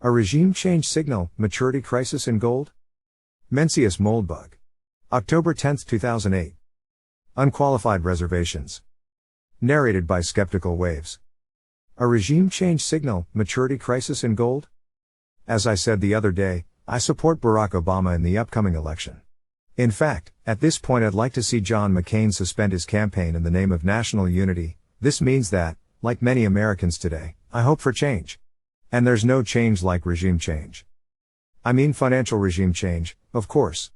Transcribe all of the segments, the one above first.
A regime change signal, maturity crisis in gold? Mencius Moldbug. October 10, 2008. Unqualified Reservations. Narrated by Skeptical Waves. A regime change signal, maturity crisis in gold? As I said the other day, I support Barack Obama in the upcoming election. In fact, at this point I'd like to see John McCain suspend his campaign in the name of national unity. This means that, like many Americans today, I hope for change. And there's no change like regime change. I mean financial regime change, of course.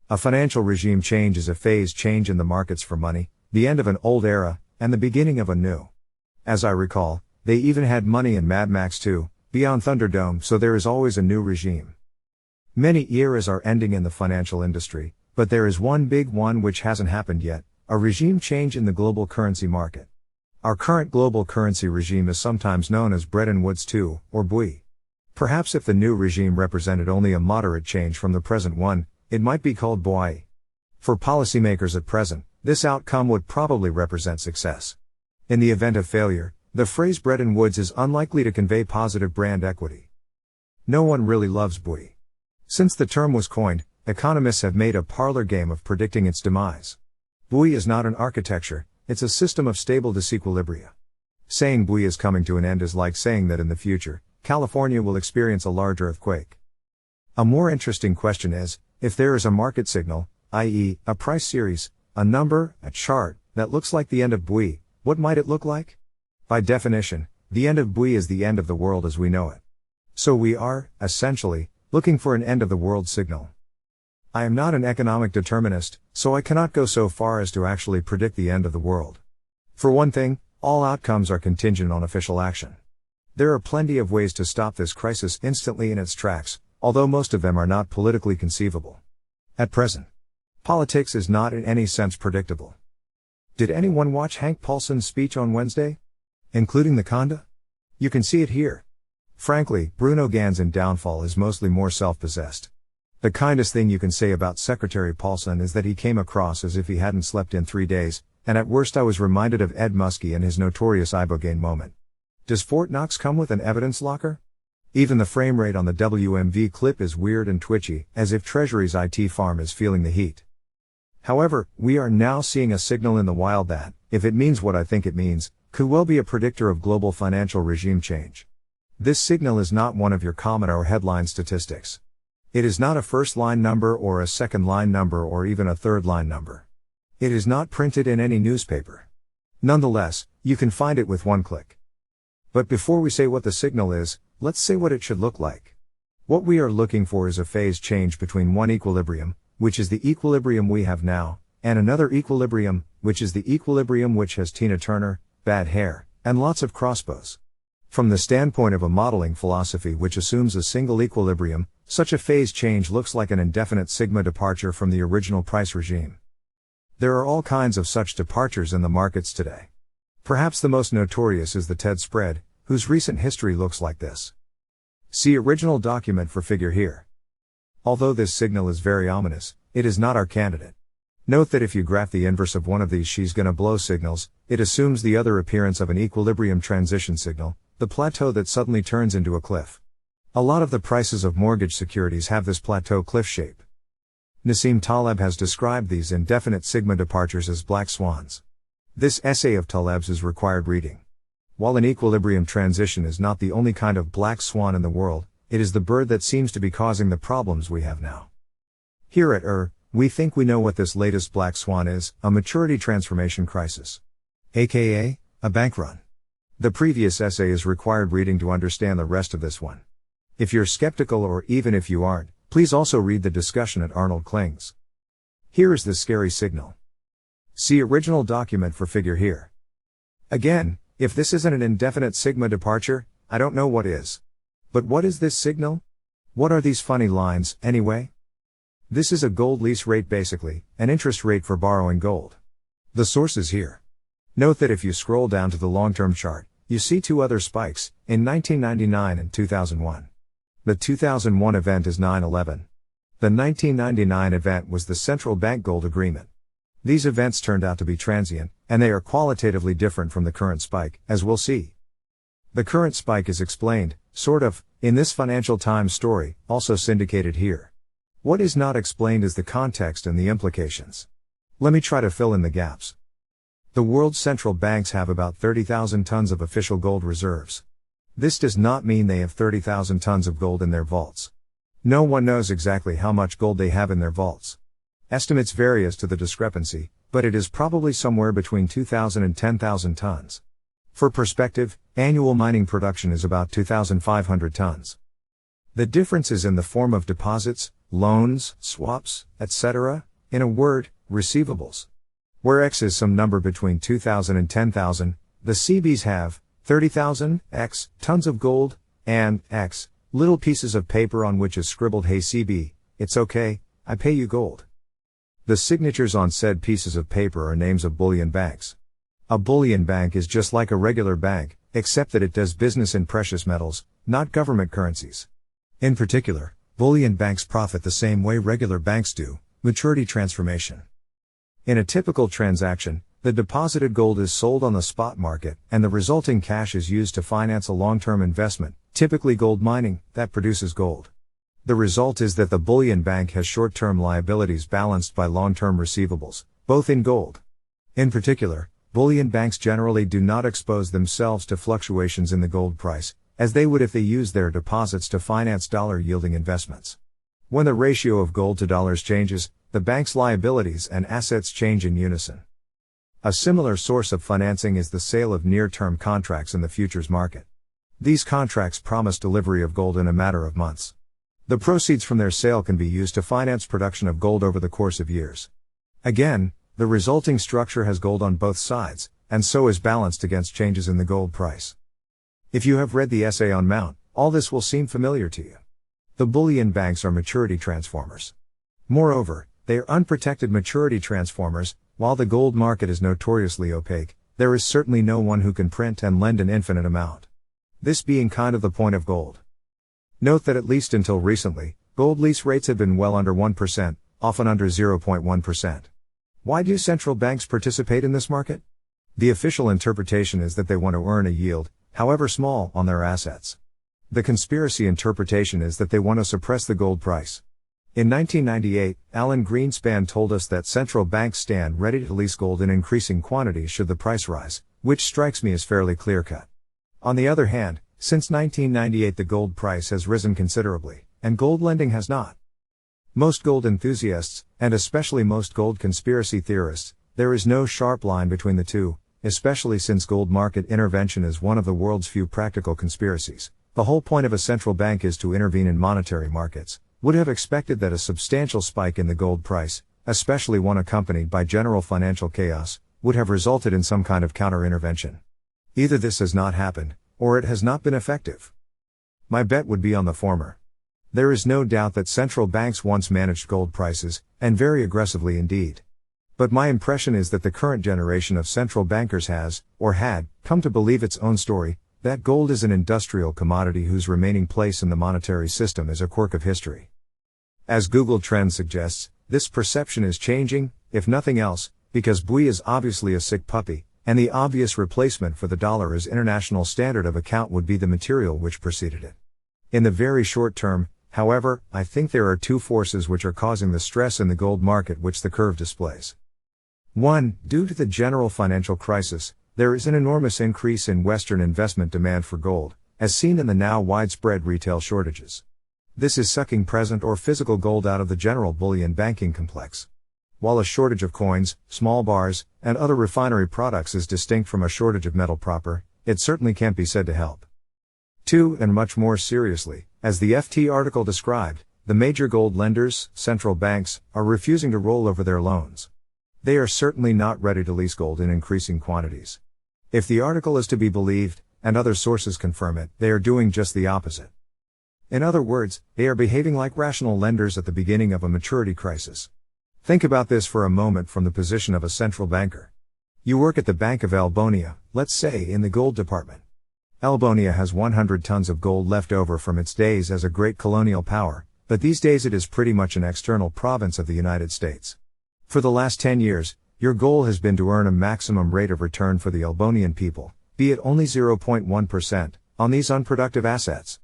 A financial regime change is a phase change in the markets for money, the end of an old era, and the beginning of a new. As I recall, they even had money in Mad Max 2, Beyond Thunderdome, so there is always a new regime. Many eras are ending in the financial industry, but there is one big one which hasn't happened yet, a regime change in the global currency market. Our current global currency regime is sometimes known as Bretton Woods II, or BWI. Perhaps if the new regime represented only a moderate change from the present one, it might be called BWI. For policymakers at present, this outcome would probably represent success. In the event of failure, the phrase Bretton Woods is unlikely to convey positive brand equity. No one really loves BWI. Since the term was coined, economists have made a parlor game of predicting its demise. BWI is not an architecture, it's a system of stable disequilibria. Saying BWI is coming to an end is like saying that in the future, California will experience a large earthquake. A more interesting question is, if there is a market signal, i.e., a price series, a number, a chart, that looks like the end of BWI, what might it look like? By definition, the end of BWI is the end of the world as we know it. So we are, essentially, looking for an end of the world signal. I am not an economic determinist, so I cannot go so far as to actually predict the end of the world. For one thing, all outcomes are contingent on official action. There are plenty of ways to stop this crisis instantly in its tracks, although most of them are not politically conceivable. At present, politics is not in any sense predictable. Did anyone watch Hank Paulson's speech on Wednesday? Including the conda? You can see it here. Frankly, Bruno Ganz's downfall is mostly more self-possessed. The kindest thing you can say about Secretary Paulson is that he came across as if he hadn't slept in 3 days, and at worst I was reminded of Ed Muskie and his notorious Ibogaine moment. Does Fort Knox come with an evidence locker? Even the frame rate on the WMV clip is weird and twitchy, as if Treasury's IT farm is feeling the heat. However, we are now seeing a signal in the wild that, if it means what I think it means, could well be a predictor of global financial regime change. This signal is not one of your common or headline statistics. It is not a first-line number or a second-line number or even a third-line number. It is not printed in any newspaper. Nonetheless, you can find it with one click. But before we say what the signal is, let's say what it should look like. What we are looking for is a phase change between one equilibrium, which is the equilibrium we have now, and another equilibrium, which is the equilibrium which has Tina Turner, bad hair, and lots of crossbows. From the standpoint of a modeling philosophy which assumes a single equilibrium, such a phase change looks like an indefinite sigma departure from the original price regime. There are all kinds of such departures in the markets today. Perhaps the most notorious is the TED spread, whose recent history looks like this. See original document for figure here. Although this signal is very ominous, it is not our candidate. Note that if you graph the inverse of one of these she's gonna blow signals, it assumes the other appearance of an equilibrium transition signal, the plateau that suddenly turns into a cliff. A lot of the prices of mortgage securities have this plateau cliff shape. Nassim Taleb has described these indefinite sigma departures as black swans. This essay of Taleb's is required reading. While an equilibrium transition is not the only kind of black swan in the world, it is the bird that seems to be causing the problems we have now. Here at we think we know what this latest black swan is, a maturity transformation crisis. AKA, a bank run. The previous essay is required reading to understand the rest of this one. If you're skeptical or even if you aren't, please also read the discussion at Arnold Kling's. Here is the scary signal. See original document for figure here. Again, if this isn't an indefinite sigma departure, I don't know what is. But what is this signal? What are these funny lines, anyway? This is a gold lease rate basically, an interest rate for borrowing gold. The source is here. Note that if you scroll down to the long-term chart, you see two other spikes, in 1999 and 2001. The 2001 event is 9/11. The 1999 event was the central bank gold agreement. These events turned out to be transient, and they are qualitatively different from the current spike, as we'll see. The current spike is explained, sort of, In this Financial Times story, also syndicated here. What is not explained is the context and the implications. Let me try to fill in the gaps. The world's central banks have about 30,000 tons of official gold reserves. This does not mean they have 30,000 tons of gold in their vaults. No one knows exactly how much gold they have in their vaults. Estimates vary as to the discrepancy, but it is probably somewhere between 2,000 and 10,000 tons. For perspective, annual mining production is about 2,500 tons. The difference is in the form of deposits, loans, swaps, etc., in a word, receivables. Where X is some number between 2,000 and 10,000, the CBs have 30,000 X tons of gold, and X little pieces of paper on which is scribbled "Hey CB, it's okay, I pay you gold." The signatures on said pieces of paper are names of bullion banks. A bullion bank is just like a regular bank, except that it does business in precious metals, not government currencies. In particular, bullion banks profit the same way regular banks do, maturity transformation. In a typical transaction, the deposited gold is sold on the spot market, and the resulting cash is used to finance a long-term investment, typically gold mining, that produces gold. The result is that the bullion bank has short-term liabilities balanced by long-term receivables, both in gold. In particular, bullion banks generally do not expose themselves to fluctuations in the gold price, as they would if they used their deposits to finance dollar-yielding investments. When the ratio of gold to dollars changes, the bank's liabilities and assets change in unison. A similar source of financing is the sale of near-term contracts in the futures market. These contracts promise delivery of gold in a matter of months. The proceeds from their sale can be used to finance production of gold over the course of years. Again, the resulting structure has gold on both sides, and so is balanced against changes in the gold price. If you have read the essay on Mount, all this will seem familiar to you. The bullion banks are maturity transformers. Moreover, they are unprotected maturity transformers. While the gold market is notoriously opaque, there is certainly no one who can print and lend an infinite amount. This being kind of the point of gold. Note that at least until recently, gold lease rates have been well under 1%, often under 0.1%. Why do central banks participate in this market? The official interpretation is that they want to earn a yield, however small, on their assets. The conspiracy interpretation is that they want to suppress the gold price. In 1998, Alan Greenspan told us that central banks stand ready to lease gold in increasing quantities should the price rise, which strikes me as fairly clear-cut. On the other hand, since 1998 the gold price has risen considerably, and gold lending has not. Most gold enthusiasts, and especially most gold conspiracy theorists, there is no sharp line between the two, especially since gold market intervention is one of the world's few practical conspiracies. The whole point of a central bank is to intervene in monetary markets. Would have expected that a substantial spike in the gold price, especially one accompanied by general financial chaos, would have resulted in some kind of counter-intervention. Either this has not happened, or it has not been effective. My bet would be on the former. There is no doubt that central banks once managed gold prices, and very aggressively indeed. But my impression is that the current generation of central bankers has, or had, come to believe its own story, that gold is an industrial commodity whose remaining place in the monetary system is a quirk of history. As Google Trends suggests, this perception is changing, if nothing else, because buoy is obviously a sick puppy, and the obvious replacement for the dollar as international standard of account would be the material which preceded it. In the very short term, however, I think there are two forces which are causing the stress in the gold market which the curve displays. 1. Due to the general financial crisis, there is an enormous increase in Western investment demand for gold, as seen in the now widespread retail shortages. This is sucking present or physical gold out of the general bullion banking complex. While a shortage of coins, small bars, and other refinery products is distinct from a shortage of metal proper, it certainly can't be said to help. 2. And much more seriously, as the FT article described, the major gold lenders, central banks, are refusing to roll over their loans. They are certainly not ready to lease gold in increasing quantities. If the article is to be believed, and other sources confirm it, they are doing just the opposite. In other words, they are behaving like rational lenders at the beginning of a maturity crisis. Think about this for a moment from the position of a central banker. You work at the Bank of Albonia, let's say in the gold department. Albonia has 100 tons of gold left over from its days as a great colonial power, but these days it is pretty much an external province of the United States. For the last 10 years, your goal has been to earn a maximum rate of return for the Albonian people, be it only 0.1%, on these unproductive assets.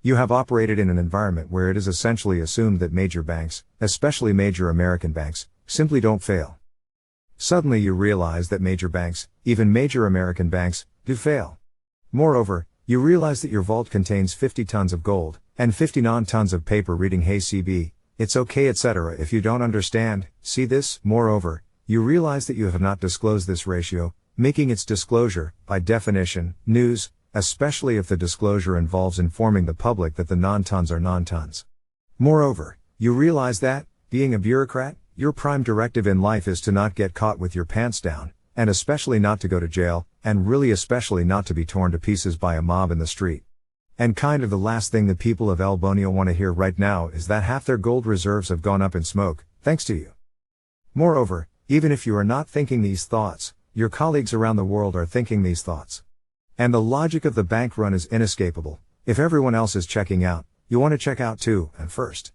You have operated in an environment where it is essentially assumed that major banks, especially major American banks, simply don't fail. Suddenly you realize that major banks, even major American banks, do fail. Moreover, you realize that your vault contains 50 tons of gold, and 50 non-tons of paper reading "Hey CB, it's okay etc." If you don't understand, see this. Moreover, you realize that you have not disclosed this ratio, making its disclosure, by definition, news, especially if the disclosure involves informing the public that the non-tons are non-tons. Moreover, you realize that, being a bureaucrat, your prime directive in life is to not get caught with your pants down, and especially not to go to jail, and really especially not to be torn to pieces by a mob in the street. And kind of the last thing the people of El Bonio want to hear right now is that half their gold reserves have gone up in smoke, thanks to you. Moreover, even if you are not thinking these thoughts, your colleagues around the world are thinking these thoughts. And the logic of the bank run is inescapable. If everyone else is checking out, you want to check out too, and first.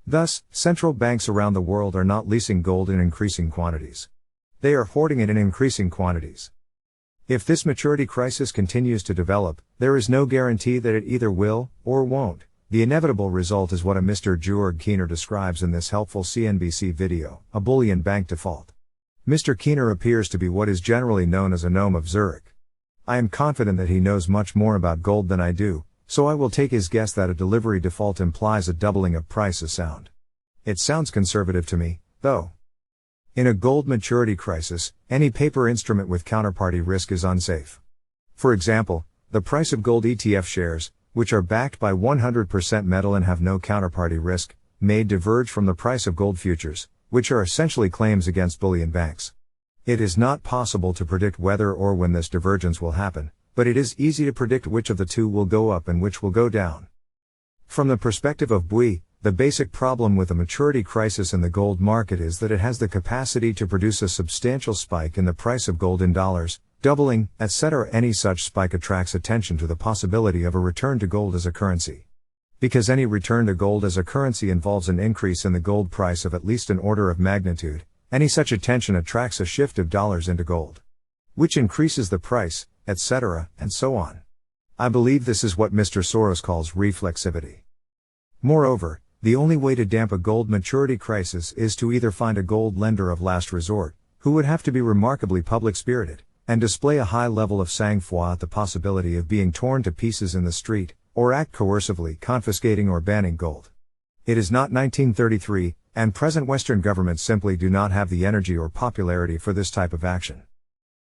Thus, central banks around the world are not leasing gold in increasing quantities. They are hoarding it in increasing quantities. If this maturity crisis continues to develop, there is no guarantee that it either will, or won't. The inevitable result is what a Mr. Georg Keener describes in this helpful CNBC video, a bullion bank default. Mr. Keener appears to be what is generally known as a gnome of Zurich. I am confident that he knows much more about gold than I do, so I will take his guess that a delivery default implies a doubling of price as sound. It sounds conservative to me, though. In a gold maturity crisis, any paper instrument with counterparty risk is unsafe. For example, the price of gold ETF shares, which are backed by 100% metal and have no counterparty risk, may diverge from the price of gold futures, which are essentially claims against bullion banks. It is not possible to predict whether or when this divergence will happen, but it is easy to predict which of the two will go up and which will go down. From the perspective of BUI, the basic problem with a maturity crisis in the gold market is that it has the capacity to produce a substantial spike in the price of gold in dollars, doubling, etc. Any such spike attracts attention to the possibility of a return to gold as a currency. Because any return to gold as a currency involves an increase in the gold price of at least an order of magnitude, any such attention attracts a shift of dollars into gold, which increases the price, etc., and so on. I believe this is what Mr. Soros calls reflexivity. Moreover, the only way to damp a gold maturity crisis is to either find a gold lender of last resort, who would have to be remarkably public-spirited, and display a high level of sang-froid at the possibility of being torn to pieces in the street, or act coercively confiscating or banning gold. It is not 1933, and present Western governments simply do not have the energy or popularity for this type of action.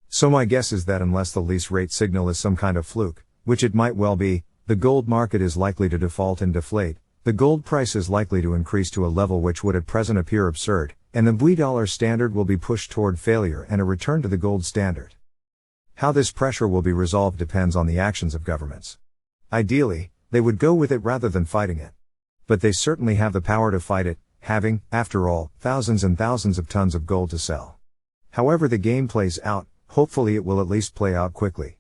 So my guess is that unless the lease rate signal is some kind of fluke, which it might well be, the gold market is likely to default and deflate. The gold price is likely to increase to a level which would at present appear absurd, and the BUI dollar standard will be pushed toward failure and a return to the gold standard. How this pressure will be resolved depends on the actions of governments. Ideally, they would go with it rather than fighting it. But they certainly have the power to fight it, having, after all, thousands and thousands of tons of gold to sell. However the game plays out, hopefully it will at least play out quickly.